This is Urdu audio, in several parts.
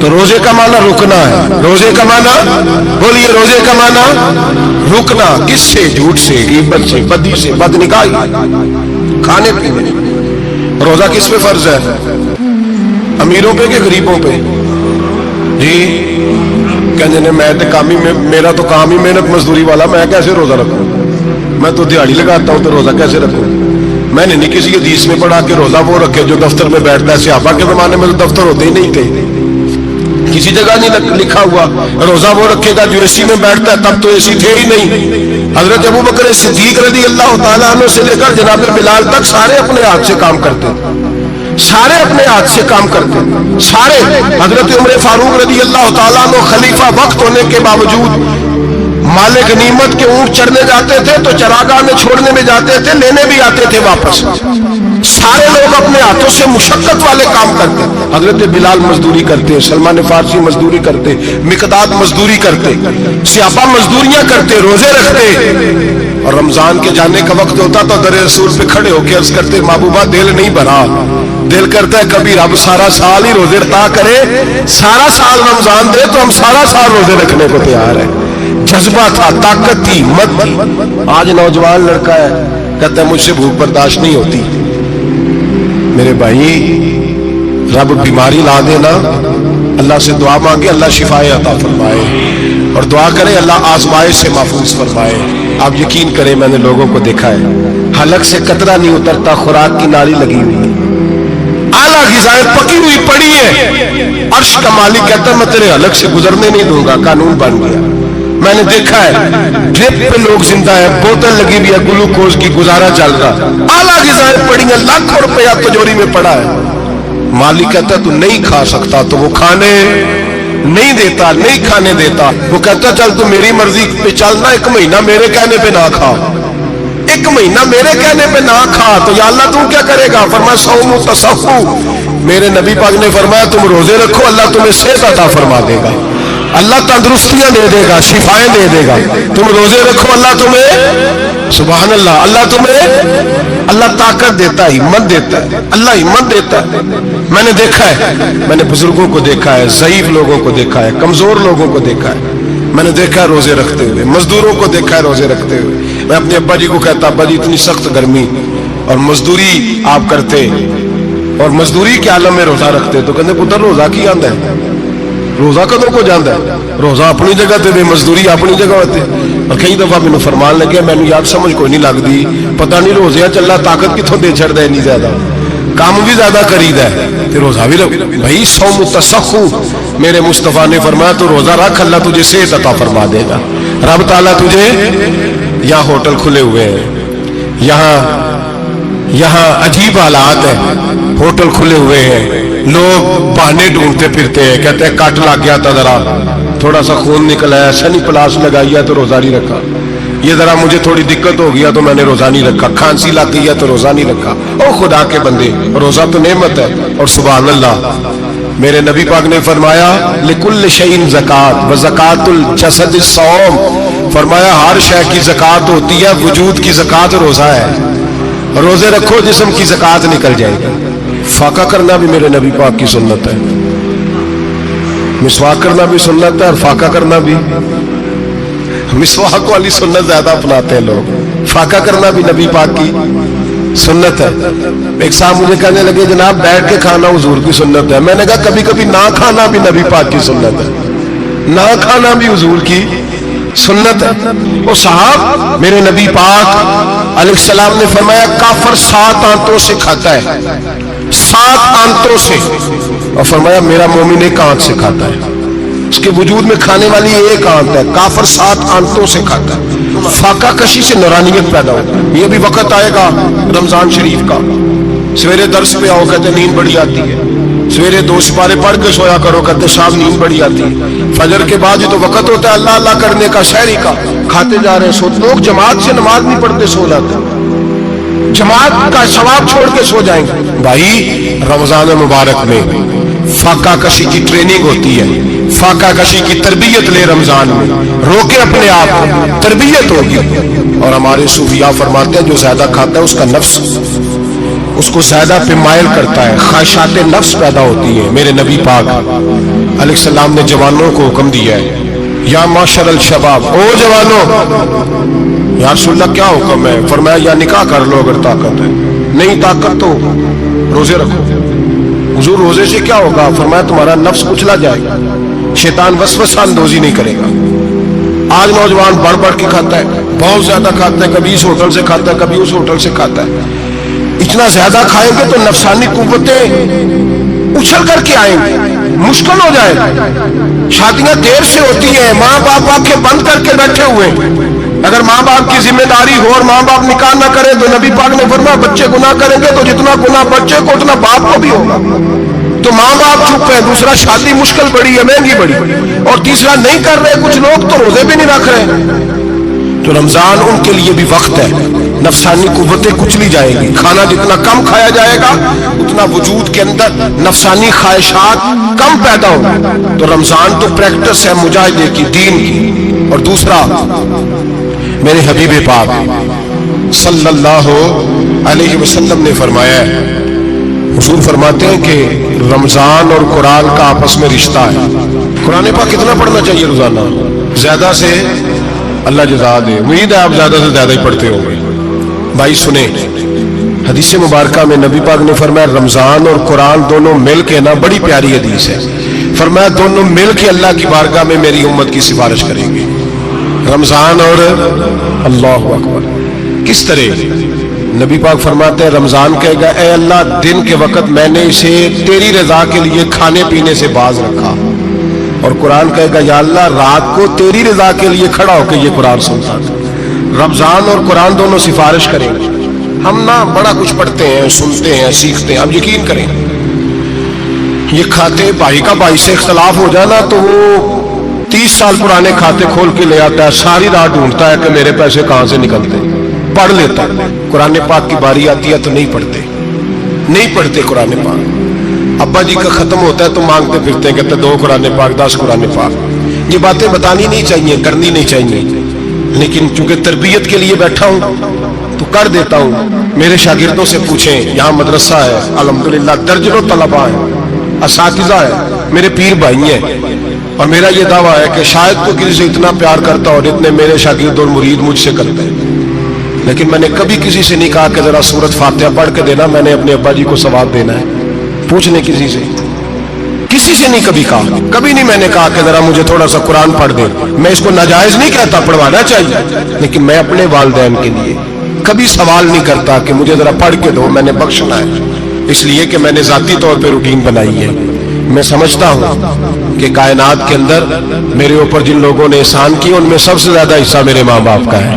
تو روزے کا معنی رکنا ہے. روزے کا معنی بولیے, روزے کا معنی رکنا. کس سے؟ جھوٹ سے, غیبت سے, بدی سے, بد نگاہی, کھانے پینے. روزہ کس پہ فرض ہے؟ امیروں پہ کہ غریبوں پہ؟ جی کہنے میں تو کام ہی, میرا تو کام ہی محنت مزدوری والا, میں کیسے روزہ رکھوں؟ میں تو دیہڑی لگاتا ہوں تو روزہ کیسے رکھوں؟ میں نے نہیں کسی حدیث میں پڑھا کہ روزہ وہ رکھے جو دفتر میں بیٹھتا ہے. صحابہ کے زمانے میں تو دفتر ہوتے ہی نہیں تھے, کسی جگہ نہیں لکھا ہوا روزہ وہ رکھے گا جو اے سی میں بیٹھتا ہے. تب تو اے سی تھے ہی نہیں. حضرت ابو بکر صدیق رضی اللہ تعالیٰ عنہ سے لے کر جناب بلال تک سارے اپنے ہاتھ سے کام کرتے, سارے اپنے ہاتھ سے کام کرتے, سارے. حضرت عمر فاروق رضی اللہ تعالیٰ عنہ خلیفہ وقت ہونے کے باوجود مالک غنیمت کے اونٹ چڑھنے جاتے تھے تو چراگاہ میں چھوڑنے میں جاتے تھے, لینے بھی آتے تھے واپس. سارے لوگ اپنے ہاتھوں سے مشقت والے کام کرتے. حضرت بلال مزدوری کرتے, سلمان فارسی مزدوری کرتے, مقداد مزدوری کرتے, صحابہ مزدوریاں کرتے, روزے رکھتے. اور رمضان کے جانے کا وقت ہوتا تو در رسول پہ کھڑے ہو کے عرض کرتے, محبوبہ دل نہیں بھرا, دل کرتا ہے کبھی رب سارا سال ہی روزے عطا کرے, سارا سال رمضان دے تو ہم سارا سال روزے رکھنے کو تیار ہیں. جذبہ تھا, طاقت تھی, ہمت تھی. آج نوجوان لڑکا ہے کہتا ہے مجھ سے بھوک برداشت نہیں ہوتی. میرے بھائی رب بیماری لا دینا, اللہ سے دعا مانگے اللہ شفائے عطا فرمائے, اور دعا کرے اللہ آزمائش سے محفوظ فرمائے. آپ یقین کریں میں نے لوگوں کو دیکھا ہے حلق سے قطرہ نہیں اترتا, خوراک کی نالی لگی ہوئی ہے, اعلیٰ غذائیں پکی ہوئی پڑی ہے. عرش کا مالک کہتا ہے میں تیرے حلق سے گزرنے نہیں دوں گا, قانون بن گیا. میں نے دیکھا ہے ڈرپ پہ لوگ زندہ ہے, بوتل لگی ہوئی ہے گلوکوز کی, گزارا چل رہا. اعلیٰ غذائیں پڑی ہیں, لاکھوں روپیہ تجوری میں پڑا ہے. مالک کہتا ہے تو نہیں کھا سکتا, تو وہ کھانے نہیں دیتا, نہیں کھانے دیتا. وہ کہتا چل تو میری مرضی پہ چلنا, 1 مہینہ میرے کہنے پہ نہ کھا, 1 مہینہ میرے کہنے پہ نہ کھا. تو یا اللہ تم کیا کرے گا؟ فرمایا صوم تصحو. میرے نبی پاک نے فرمایا تم روزے رکھو, اللہ تمہیں صحت عطا فرما دے گا, اللہ تندرستیاں دے دے گا, شفائیں دے دے گا. تم روزے رکھو, اللہ تمہیں, سبحان اللہ, اللہ تمہیں, اللہ طاقت دیتا ہے, ہمت دیتا ہے, اللہ ہمت دیتا ہے. میں نے دیکھا ہے, میں نے بزرگوں کو دیکھا ہے, ضعیف لوگوں کو دیکھا ہے, کمزور لوگوں کو دیکھا ہے. میں نے دیکھا ہے روزے رکھتے ہوئے, مزدوروں کو دیکھا ہے روزے رکھتے ہوئے. میں اپنے ابا جی کو کہتا, ابا جی اتنی سخت گرمی اور مزدوری آپ کرتے اور مزدوری کے عالم میں روزہ رکھتے, تو کہتے پتر روزہ کی آندا ہے, روزہ کدوں کو جانا ہے, روزہ اپنی جگہ تے مزدوری اپنی جگہ ہوتے. اور کئی دفعہ مینوں فرمان لگے, مینوں یاد سمجھ کوئی نہیں لگتی, پتہ نہیں روزے چلا طاقت کتوں دے چھڑدا ہے, نہیں زیادہ کام بھی زیادہ کریدا ہے تے روزہ بھی رکھ. بھائی صوم تصحو, میرے مصطفیٰ نے فرمایا تو روزہ رکھ, اللہ تجھے صحت عطا فرما دے گا. رب تعالیٰ تجھے, یہاں ہوٹل کھلے ہوئے ہیں, یہاں عجیب حالات ہیں, ہوٹل کھلے ہوئے ہیں, لوگ بہانے ڈھونڈتے پھرتے ہیں, کہتے ہیں کٹ لگ گیا تھا, ذرا تھوڑا سا خون نکلا ہے, سنی پلاس لگائی ہے تو روزہ نہیں رکھا, یہ ذرا مجھے تھوڑی دقت ہو گیا تو میں نے روزہ نہیں رکھا, کھانسی لگ گئی ہے تو روزہ نہیں رکھا. او خدا کے بندے, روزہ تو نعمت ہے. اور سبحان اللہ, میرے نبی پاک نے فرمایا لکل شیء زکات و زکات الجسد الصوم. فرمایا ہر شے کی زکات ہوتی ہے, وجود کی زکات روزہ ہے. روزے رکھو, جسم کی زکات نکل جائے گی. فاقہ کرنا بھی میرے نبی پاک کی سنت ہے, مسواک کرنا بھی سنت ہے, اور فاقہ کرنا بھی. مسواک والی سنت زیادہ اپناتے ہیں لوگ, فاقہ کرنا بھی نبی پاک کی سنت ہے. ایک صاحب مجھے کہنے لگے جناب بیٹھ کے کھانا حضور کی سنت ہے. میں نے کہا کبھی کبھی نہ کھانا بھی نبی پاک کی سنت ہے, نہ کھانا بھی حضور کی سنت ہے. وہ صاحب میرے نبی پاک علیہ السلام نے فرمایا کافر 7 آنتوں سے کھاتا ہے, 7 آنتوں سے, اور فرمایا میرا مومن 1 آنت سے کھاتا ہے. اس کے وجود میں کھانے والی 1 آنت ہے, کافر 7 آنتوں سے کھاتا ہے. فاقہ کشی سے نورانیت پیدا ہوتا ہے. یہ بھی وقت آئے گا رمضان شریف کا, سویرے درس پہ آؤ کہتے نیند بڑی آتی ہے, سویرے 2 سپارے پڑھ کے سویا کرو کہتے شام نیند بڑی آتی ہے. فجر کے بعد یہ تو وقت ہوتا ہے اللہ اللہ کرنے کا, شہری کا, کھاتے جا رہے ہیں. سو لوگ جماعت سے نماز نہیں پڑھتے, سو جاتے, جماعت کا ثواب چھوڑ کے سو جائیں گے. بھائی رمضان مبارک میں فاقہ کشی کی ٹریننگ ہوتی ہے, فاقہ کشی کی تربیت لے, رمضان میں روکے اپنے آپ کو, تربیت ہوگی. اور ہمارے صوفیاء فرماتے ہیں جو زیادہ کھاتا ہے اس کا نفس اس کو زیادہ پہ مائل کرتا ہے، خواہشات نفس پیدا ہوتی ہیں۔ میرے نبی پاک علیہ السلام نے جوانوں کو حکم دیا ہے، یا معاشر الشباب، او جوانوں، یا رسول اللہ کیا حکم ہے؟ فرمایا یا نکاح کر لو اگر طاقت ہے، نہیں طاقت تو روزے رکھو۔ حضور روزے سے کیا ہوگا؟ فرمایا تمہارا نفس کچلا جائے گا، شیطان وسوسہ اندوزی نہیں کرے گا۔ آج نوجوان بڑھ بڑھ کے کھاتا ہے، بہت زیادہ کھاتا ہے، کبھی اس ہوٹل سے کھاتا ہے، کبھی اس ہوٹل سے کھاتا ہے۔ اتنا زیادہ کھائیں گے تو نفسانی قوتیں اچھل کر کے آئیں گے، مشکل ہو جائے گا۔ شادیاں دیر سے ہوتی ہیں، ماں باپ آنکھیں بند کر کے بیٹھے ہوئے ہیں۔ اگر ماں باپ کی ذمہ داری ہو اور ماں باپ نکاح نہ کرے تو نبی پاک نے فرمایا بچے گناہ کریں گے تو جتنا گناہ بچے کو اتنا باپ کو بھی ہوگا۔ تو ماں باپ چپ ہے، دوسرا شادی مشکل بڑی ہے، مہنگی بڑی، اور تیسرا نہیں کر رہے کچھ لوگ تو روزے بھی نہیں رکھ رہے۔ تو رمضان ان کے لیے بھی وقت ہے، نفسانی قوتیں کچلی جائیں گی۔ کھانا جتنا کم کھایا جائے گا اتنا وجود کے اندر نفسانی خواہشات کم پیدا ہوں۔ تو رمضان تو پریکٹس ہے مجاہدے کی، دین کی۔ اور دوسرا میرے حبیب پاک صلی اللہ علیہ وسلم نے فرمایا ہے، حضور فرماتے ہیں کہ رمضان اور قرآن کا آپس میں رشتہ ہے۔ قرآن پاک کتنا پڑھنا چاہیے روزانہ؟ زیادہ سے اللہ جزا دے، امید ہے آپ زیادہ سے زیادہ ہی پڑھتے ہوں گے۔ بھائی سنیں، حدیث مبارکہ میں نبی پاک نے فرمایا رمضان اور قرآن دونوں مل کے نا، بڑی پیاری حدیث ہے، فرمایا دونوں مل کے اللہ کی بارگاہ میں میری امت کی سفارش کریں گے۔ رمضان اور اللہ اکبر، کس طرح؟ نبی پاک فرماتے ہیں رمضان کہے گا اے اللہ دن کے وقت میں نے اسے تیری رضا کے لیے کھانے پینے سے باز رکھا، اور قرآن کہے گا یا اللہ رات کو تیری رضا کے لیے کھڑا ہو کے یہ قرآن سنتا تھا۔ رمضان اور قرآن دونوں سفارش کریں گے۔ ہم نا بڑا کچھ پڑھتے ہیں، سنتے ہیں، سیکھتے ہیں، اب یقین کریں یہ کھاتے بھائی کا بھائی سے اختلاف ہو جانا تو وہ 30 سال پرانے کھاتے کھول کے لے آتا ہے، ساری رات ڈھونڈتا ہے کہ میرے پیسے کہاں سے نکلتے، پڑھ لیتا ہے۔ قرآن پاک کی باری آتی ہے تو نہیں پڑھتے قرآن پاک۔ ابا جی کا ختم ہوتا ہے تو مانگتے پھرتے ہیں، کہتے 2 قرآن پاک 10 قرآن پاک۔ یہ باتیں بتانی نہیں چاہیے، کرنی نہیں چاہیے، لیکن چونکہ تربیت کے لیے بیٹھا ہوں تو کر دیتا ہوں۔ میرے شاگردوں سے پوچھیں، یہاں مدرسہ ہے الحمدللہ، درجنوں طلباء ہیں، اساتذہ ہیں، میرے پیر بھائی ہیں، اور میرا یہ دعویٰ ہے کہ شاید تو کسی سے اتنا پیار کرتا ہو جتنے میرے شاگرد اور مرید مجھ سے کرتے ہیں، لیکن میں نے کبھی کسی سے نہیں کہا کہ ذرا سورۃ فاتحہ پڑھ کے دینا، میں نے اپنے ابا جی کو ثواب دینا ہے۔ پوچھ لیں کسی سے نہیں کبھی کہا، کبھی نہیں میں نے کہا کہ ذرا مجھے تھوڑا سا قرآن پڑھ دے۔ میں اس کو ناجائز نہیں کہتا، پڑھوانا چاہیے، لیکن میں اپنے والدین کے لیے کبھی سوال نہیں کرتا کہ مجھے ذرا پڑھ کے دو، میں نے بخشنا ہے، اس لیے کہ میں نے ذاتی طور پہ روٹین بنائی ہے۔ میں سمجھتا ہوں کہ کائنات کے اندر میرے اوپر جن لوگوں نے احسان کیا ان میں سب سے زیادہ حصہ میرے ماں باپ کا ہے۔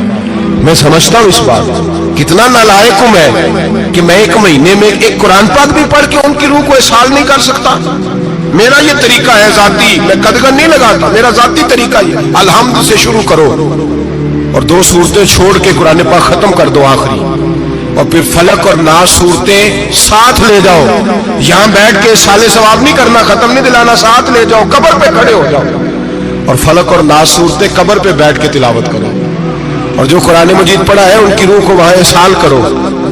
میں سمجھتا ہوں اس بات، کتنا نالائق ہوں میں کہ میں 1 مہینے میں ایک قرآن پاک بھی پڑھ کے ان کی روح کو احسان نہیں کر سکتا۔ میرا یہ طریقہ ہے ذاتی، میں قدغن نہیں لگاتا، میرا ذاتی طریقہ یہ الحمد سے شروع کرو اور 2 سورتیں چھوڑ کے قرآن پاک ختم کر دو آخری، اور پھر فلق اور ناس صورتیں ساتھ لے جاؤ۔ یہاں بیٹھ کے سالے ثواب نہیں کرنا، ختم نہیں دلانا، ساتھ لے جاؤ، قبر پہ کھڑے ہو جاؤ اور فلق اور ناس صورتیں قبر پہ بیٹھ کے تلاوت کرو، اور جو قرآن مجید پڑھا ہے ان کی روح کو وہاں احسان کرو۔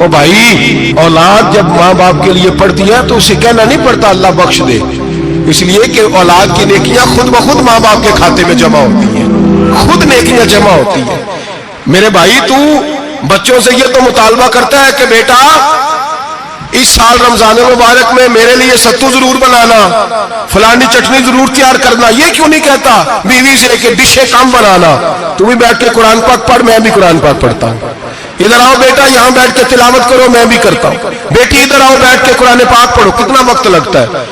او بھائی، اولاد جب ماں باپ کے لیے پڑھتی ہے تو اسے کہنا نہیں پڑتا اللہ بخش دے، اس لیے کہ اولاد کی نیکیاں خود بخود ماں باپ کے کھاتے میں جمع ہوتی ہیں، خود نیکیاں جمع ہوتی ہیں۔ میرے بھائی تو بچوں سے یہ تو مطالبہ کرتا ہے کہ بیٹا اس سال رمضان مبارک میں میرے لیے ستو ضرور بنانا، فلانی چٹنی ضرور تیار کرنا، یہ کیوں نہیں کہتا بیوی سے کہ ڈشیں کم بنانا، تو بھی بیٹھ کے قرآن پاک پڑھ، میں بھی قرآن پاک پڑھتا ہوں۔ ادھر آؤ بیٹا یہاں بیٹھ کے تلاوت کرو، میں بھی کرتا ہوں۔ بیٹی ادھر آؤ بیٹھ کے قرآن پاک پڑھو، کتنا وقت لگتا ہے؟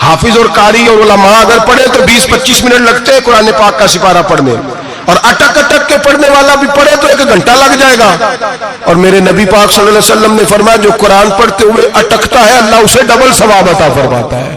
حافظ اور قاری اور علماء اگر پڑھے تو 20-25 منٹ لگتے ہیں قرآن پاک کا سپارہ پڑھنے، اور اٹک اٹک کے پڑھنے والا بھی پڑھے تو 1 گھنٹہ لگ جائے گا۔ اور میرے نبی پاک صلی اللہ علیہ وسلم نے فرمایا جو قرآن پڑھتے ہوئے اٹکتا ہے اللہ اسے ڈبل ثواب عطا فرماتا ہے۔